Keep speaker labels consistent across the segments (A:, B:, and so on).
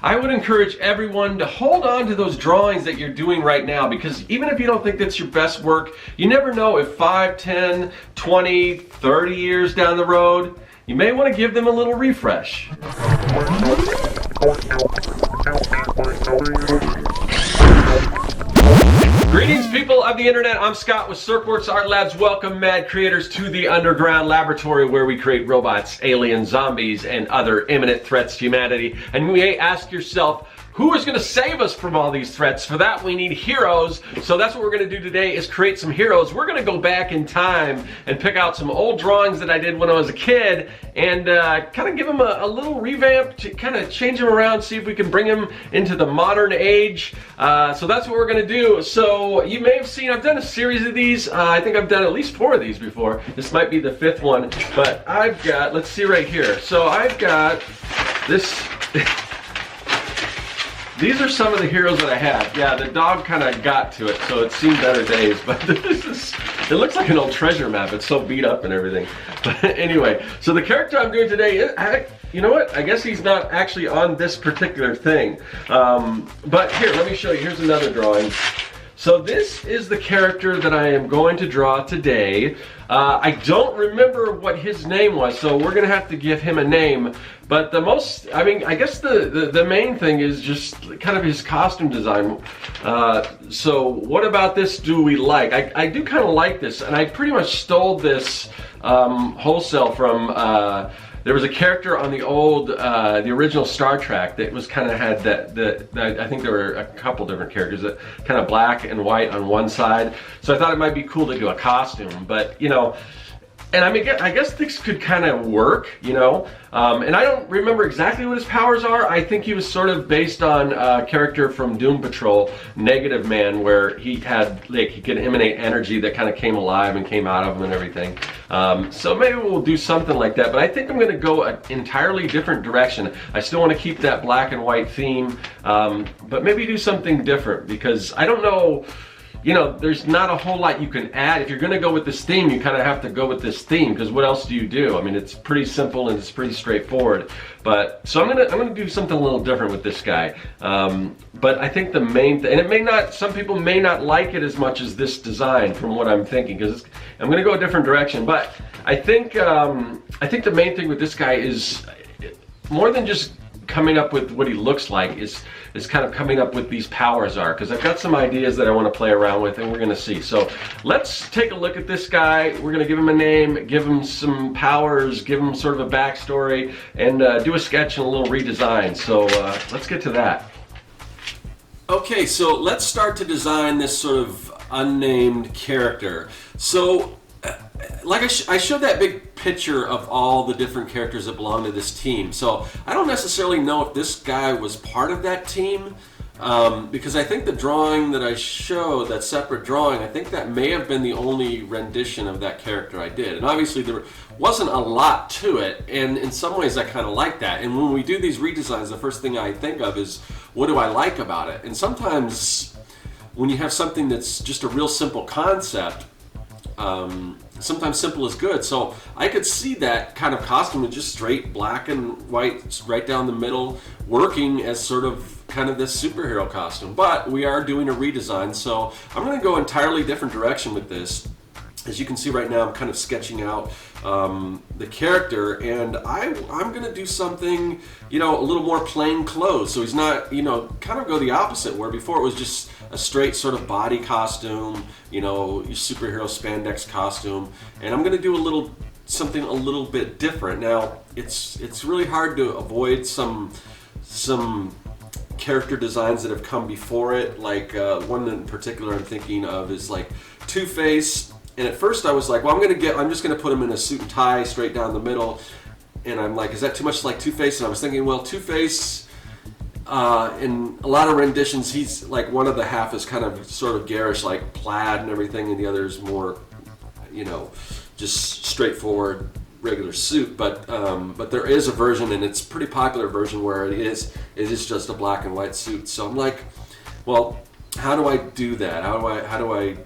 A: I would encourage everyone to hold on to those drawings that you're doing right now, because even if you don't think that's your best work, you never know if 5, 10, 20, 30 years down the road, you may want to give them a little refresh. Greetings, people of the internet. I'm Scott with Serkworks Art Labs. Welcome, mad creators, to the underground laboratory where we create robots, aliens, zombies, and other imminent threats to humanity. And you may ask yourself, who is going to save us from all these threats? For that, we need heroes. So that's what we're going to do today, is create some heroes. We're going to go back in time and pick out some old drawings that I did when I was a kid and kind of give them a little revamp, to kind of change them around, see if we can bring them into the modern age. So that's what we're going to do. So you may have seen, I've done a series of these. I think I've done at least 4 of these before. This might be the 5th one, but I've got, let's see right here. So I've got this. These are some of the heroes that I have. Yeah, the dog kind of got to it, so it's seen better days. But this is, it looks like an old treasure map. It's so beat up and everything. But anyway, so the character I'm doing today, you know what? I guess he's not actually on this particular thing. But here, let me show you. Here's another drawing. So this is the character that I am going to draw today. I don't remember what his name was, so we're gonna have to give him a name. But the most, I mean, I guess the main thing is just kind of his costume design. So what about this do we like? I do kind of like this, and I pretty much stole this wholesale from, there was a character on the old, the original Star Trek that was kind of had that, I think there were a couple different characters, that kind of black and white on one side. So I thought it might be cool to do a costume, but you know, and I mean, I guess this could kind of work, you know, and I don't remember exactly what his powers are. I think he was sort of based on a character from Doom Patrol, Negative Man, where he had, like, he could emanate energy that kind of came alive and came out of him and everything. So maybe we'll do something like that, but I think I'm going to go an entirely different direction. I still want to keep that black and white theme, but maybe do something different, because I don't know. You know, there's not a whole lot you can add. If you're going to go with this theme, you kind of have to go with this theme, because what else do you do? I mean, it's pretty simple and it's pretty straightforward. But so I'm gonna do something a little different with this guy. But I think the main thing, and it may not, some people may not like it as much as this design from what I'm thinking, because I'm going to go a different direction. But I think the main thing with this guy is more than just coming up with what he looks like, is kind of coming up with these powers are, because I've got some ideas that I want to play around with, and we're going to see. So let's take a look at this guy. We're going to give him a name, give him some powers, give him sort of a backstory, and do a sketch and a little redesign. So let's get to that. Okay, so let's start to design this sort of unnamed character. So like I showed that big picture of all the different characters that belong to this team. So I don't necessarily know if this guy was part of that team, because I think the drawing that I showed, that separate drawing, I think that may have been the only rendition of that character I did. And obviously there wasn't a lot to it, and in some ways I kind of like that. And when we do these redesigns, the first thing I think of is, what do I like about it? And sometimes when you have something that's just a real simple concept, sometimes simple is good. So I could see that kind of costume with just straight black and white right down the middle working as sort of kind of this superhero costume. But we are doing a redesign, so I'm going to go entirely different direction with this. As you can see right now, I'm kind of sketching out the character, and I'm going to do something, you know, a little more plain clothes. So he's not, you know, kind of go the opposite, where before it was just a straight sort of body costume, you know, your superhero spandex costume. And I'm going to do something a little bit different. Now, it's really hard to avoid some character designs that have come before it. Like one in particular I'm thinking of is like Two-Face. And at first I was like, well, I'm just gonna put him in a suit and tie straight down the middle. And I'm like, is that too much like Two-Face? And I was thinking, well, Two-Face, in a lot of renditions, he's like, one of the half is kind of sort of garish, like plaid and everything, and the other is more, you know, just straightforward regular suit. But there is a version, and it's a pretty popular version, where it is just a black and white suit. So I'm like, well, how do I do that? How do I,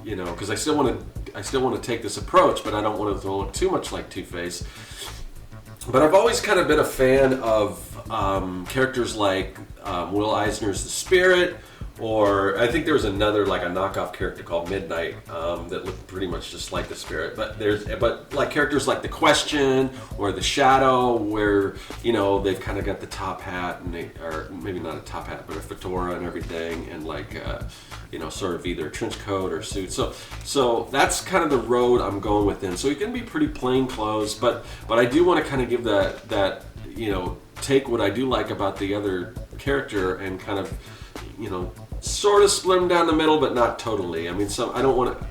A: you know, because I still want to take this approach, but I don't want it to look too much like Two-Face. But I've always kind of been a fan of characters like Will Eisner's The Spirit, or I think there was another, like a knockoff character called Midnight that looked pretty much just like The Spirit. But like characters like The Question or The Shadow, where they've kind of got the top hat, and or maybe not a top hat, but a fedora and everything, and like sort of either trench coat or suit. So that's kind of the road I'm going within. So it can be pretty plain clothes, but I do want to kind of give that take what I do like about the other character and kind of sort of split them down the middle, but not totally. I mean, I don't want to.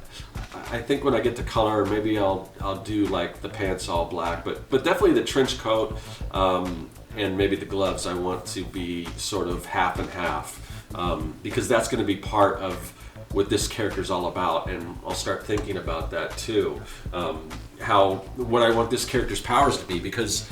A: I think when I get to color, maybe I'll do like the pants all black, but definitely the trench coat and maybe the gloves I want to be sort of half and half, because that's going to be part of what this character's all about, and I'll start thinking about that too. What I want this character's powers to be, because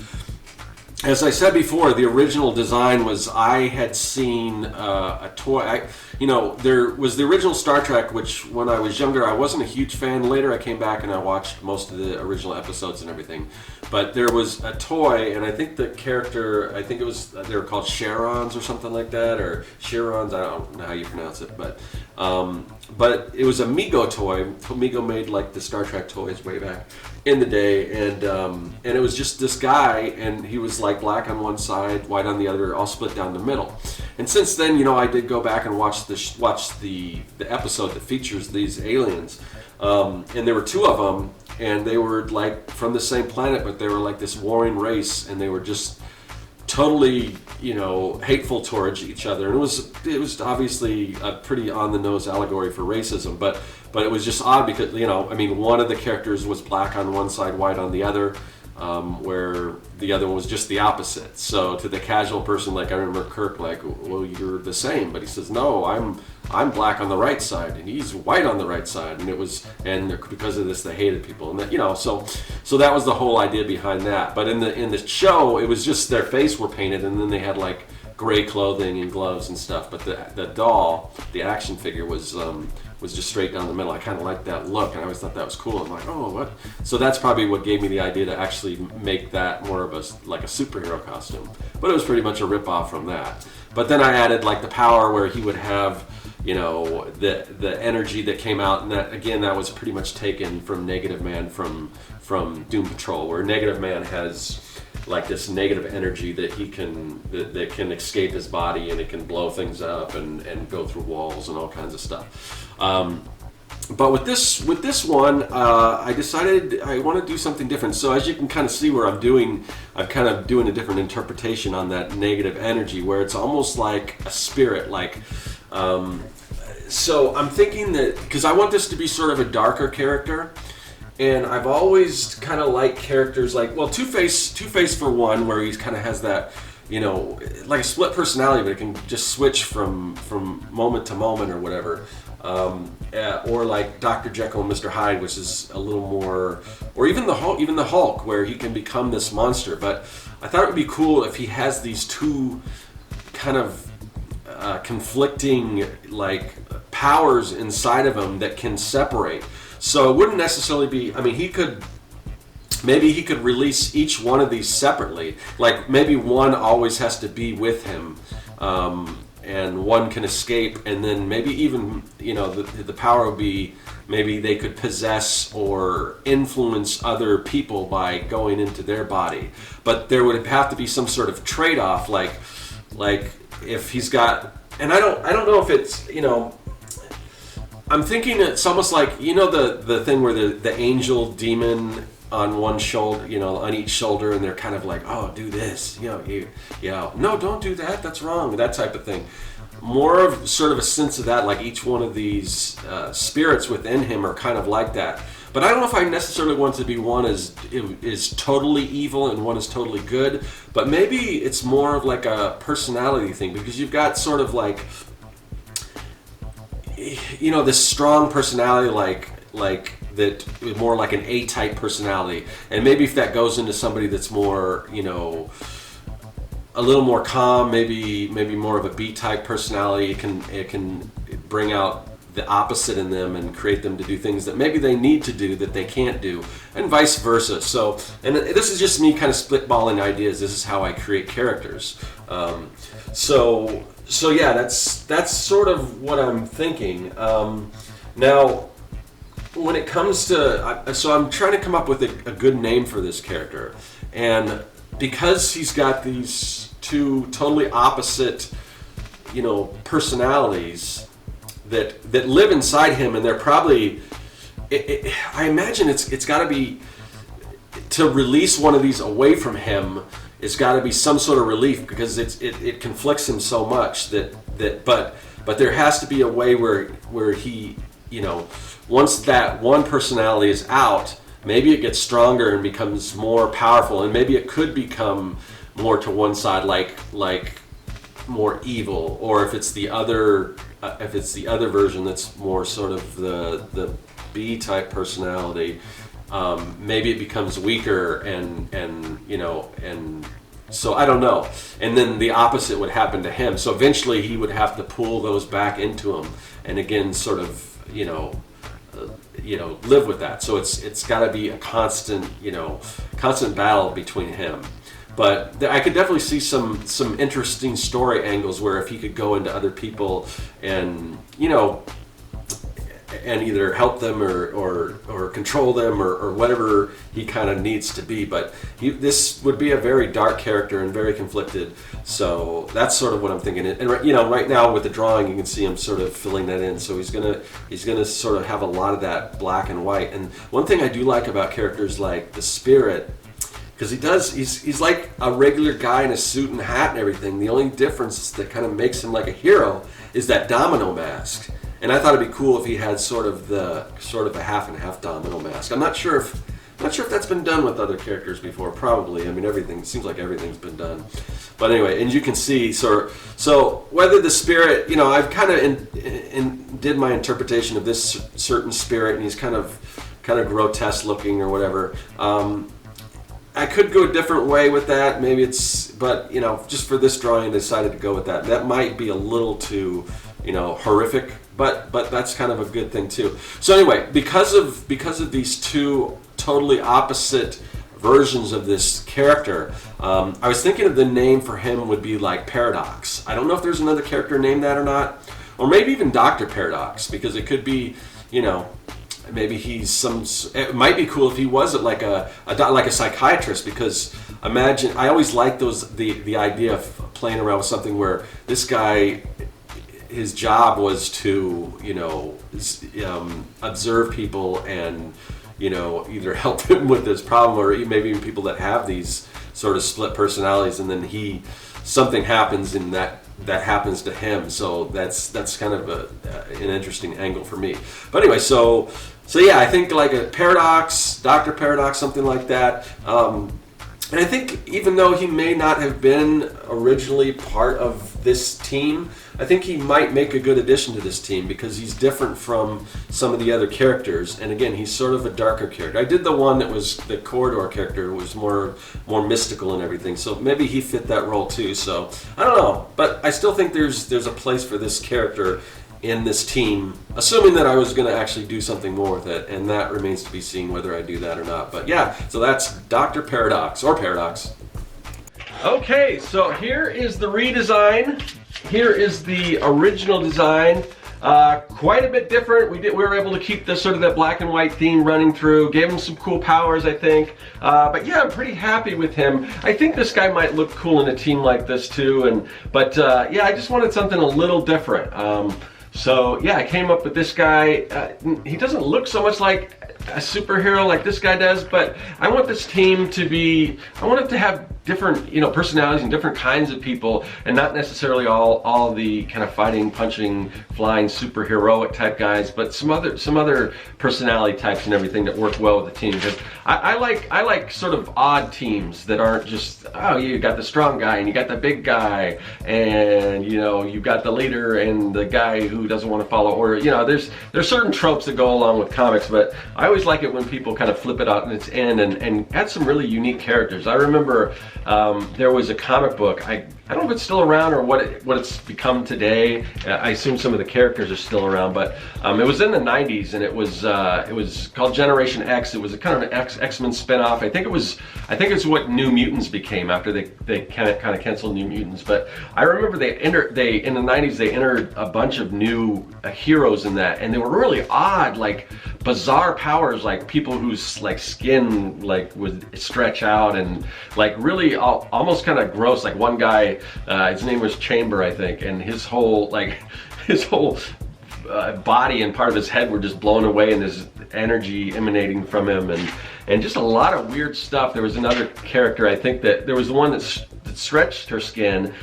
A: as I said before, the original design was I had seen a toy. There was the original Star Trek, which when I was younger I wasn't a huge fan. Later I came back and I watched most of the original episodes and everything. But there was a toy, and I think the character, they were called Charons or something like that, or Chirons, I don't know how you pronounce it, but it was a Mego toy. Mego made like the Star Trek toys way back in the day, and it was just this guy, and he was like black on one side, white on the other, all split down the middle. And since then, I did go back and watch the episode that features these aliens, and there were two of them, and they were like from the same planet, but they were like this warring race, and they were just totally hateful towards each other. And it was obviously a pretty on the nose allegory for racism, but it was just odd because one of the characters was black on one side, white on the other, where the other one was just the opposite. So to the casual person, like I remember Kirk, like, well, you're the same, but he says, no, I'm black on the right side and he's white on the right side, and because of this they hated people, and that, so that was the whole idea behind that. But in the show, it was just their face were painted, and then they had like gray clothing and gloves and stuff. But the doll, the action figure, was just straight down the middle. I kind of liked that look, and I always thought that was cool. I'm like, oh, what? So that's probably what gave me the idea to actually make that more of a superhero costume. But it was pretty much a rip-off from that. But then I added like the power where he would have, the energy that came out, and that was pretty much taken from Negative Man from Doom Patrol, where Negative Man has like this negative energy that that can escape his body, and it can blow things up and go through walls and all kinds of stuff. But with this one, I decided I want to do something different. So as you can kind of see where I'm kind of doing a different interpretation on that negative energy, where it's almost like a spirit, like. So I'm thinking that, because I want this to be sort of a darker character, and I've always kind of liked characters like, well, Two-Face for one, where he kind of has that, like a split personality, but it can just switch from moment to moment or whatever. Or like Dr. Jekyll and Mr. Hyde, which is a little more, or even the Hulk, where he can become this monster. But I thought it would be cool if he has these two kind of conflicting like powers inside of him that can separate. So it wouldn't necessarily be, maybe he could release each one of these separately. Like maybe one always has to be with him, and one can escape, and then maybe even, the power would be, maybe they could possess or influence other people by going into their body. But there would have to be some sort of trade-off, like if he's got, and I don't know if it's, I'm thinking it's almost like, the thing where the angel demon on one shoulder, on each shoulder, and they're kind of like, oh, do this, no, don't do that, that's wrong, that type of thing. More of sort of a sense of that, like each one of these spirits within him are kind of like that. But I don't know if I necessarily want to be one is totally evil and one is totally good, but maybe it's more of like a personality thing, because you've got sort of like, this strong personality, like that, more like an A-type personality, and maybe if that goes into somebody that's more, a little more calm, maybe more of a B-type personality, it can bring out the opposite in them and create them to do things that maybe they need to do that they can't do, and vice versa. So, and this is just me kind of spitballing ideas. This is how I create characters. So yeah, that's sort of what I'm thinking. Now, when it comes to, so I'm trying to come up with a good name for this character, and because he's got these two totally opposite, personalities that live inside him, and they're probably, I imagine it's got to be, to release one of these away from him, it's got to be some sort of relief, because it conflicts him so much but there has to be a way where he, once that one personality is out, maybe it gets stronger and becomes more powerful, and maybe it could become more to one side, like more evil, or if it's the other version that's more sort of the B type personality, maybe it becomes weaker and so I don't know. And then the opposite would happen to him. So eventually he would have to pull those back into him, and again sort of live with that. So it's got to be a constant battle between him. But I could definitely see some interesting story angles where if he could go into other people and and either help them or control them or whatever he kind of needs to be. But this would be a very dark character and very conflicted. So that's sort of what I'm thinking. And right now with the drawing, you can see him sort of filling that in. So he's gonna sort of have a lot of that black and white. And one thing I do like about characters like the Spirit, because he's like a regular guy in a suit and hat and everything. The only difference that kind of makes him like a hero is that domino mask. And I thought it'd be cool if he had sort of a half and half domino mask. I'm not sure if that's been done with other characters before. Probably. I mean, it seems like everything's been done. But anyway, and you can see so whether the Spirit, I've kind of did my interpretation of this certain Spirit, and he's kind of grotesque looking or whatever. I could go a different way with that. Maybe but just for this drawing, I decided to go with that. That might be a little too, horrific, but that's kind of a good thing too. So anyway, because of these two totally opposite versions of this character, I was thinking of the name for him would be like Paradox. I don't know if there's another character named that or not, or maybe even Dr. Paradox, because it could be, maybe he's it might be cool if he was like a psychiatrist, because imagine, I always like the idea of playing around with something where this guy, his job was to observe people and either help him with this problem, or maybe even people that have these sort of split personalities, and then something happens in that happens to him. So that's kind of an interesting angle for me. But anyway, so yeah, I think like a Paradox, Dr. Paradox, something like that. And I think even though he may not have been originally part of this team, I think he might make a good addition to this team, because he's different from some of the other characters. And again, he's sort of a darker character. I did the one that was the Corridor character, was more mystical and everything. So maybe he fit that role too. So I don't know, but I still think there's a place for this character in this team, assuming that I was going to actually do something more with it, and that remains to be seen whether I do that or not. But yeah, so that's Dr. Paradox, or Paradox. Okay, so here is the redesign. Here is the original design. Quite a bit different. We were able to keep the sort of that black and white theme running through. Gave him some cool powers, I think. But yeah, I'm pretty happy with him. I think this guy might look cool in a team like this too. But yeah, I just wanted something a little different. So yeah, I came up with this guy. He doesn't look so much like a superhero like this guy does, but I want this team to be, I want it to have different, personalities and different kinds of people, and not necessarily all the kind of fighting, punching, flying, superheroic type guys, but some other personality types and everything that work well with the team. Because I like sort of odd teams that aren't just, oh, you got the strong guy and you got the big guy, and you've got the leader and the guy who doesn't want to follow order. There's certain tropes that go along with comics, but I always like it when people kind of flip it out in its end and add some really unique characters. I remember there was a comic book, I I don't know if it's still around or what it's become today. I assume some of the characters are still around, but it was in the 90s, and it was called Generation X. It was a kind of an X-Men spinoff. I think it's what New Mutants became after they kind of canceled New Mutants. But I remember in the 90s they entered a bunch of new heroes in that, and they were really odd, like bizarre powers, like people whose like skin like would stretch out, and like really almost kind of gross. Like one guy, his name was Chamber, I think, and his whole body and part of his head were just blown away, and there's energy emanating from him, and just a lot of weird stuff. There was another character, I think, that there was the one that stretched her skin,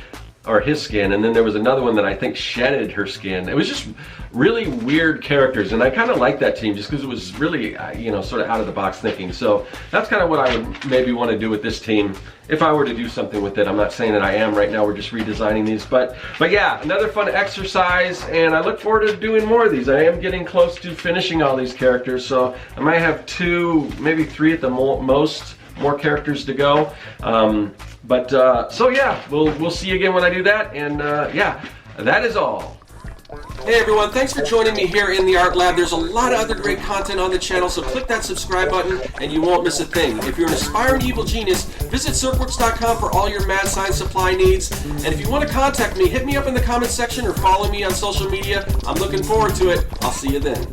A: or his skin, and then there was another one that I think shedded her skin. It was just really weird characters, and I kind of liked that team just because it was really, sort of out of the box thinking. So that's kind of what I would maybe want to do with this team if I were to do something with it. I'm not saying that I am right now. We're just redesigning these, but yeah, another fun exercise, and I look forward to doing more of these. I am getting close to finishing all these characters, so I might have 2, maybe 3 at the most more characters to go. So yeah, we'll see you again when I do that, and yeah, that is all. Hey everyone, thanks for joining me here in the Art Lab. There's a lot of other great content on the channel, so click that subscribe button and you won't miss a thing. If you're an aspiring evil genius, visit Serkworks.com for all your mad science supply needs. And if you want to contact me, hit me up in the comments section or follow me on social media. I'm looking forward to it. I'll see you then.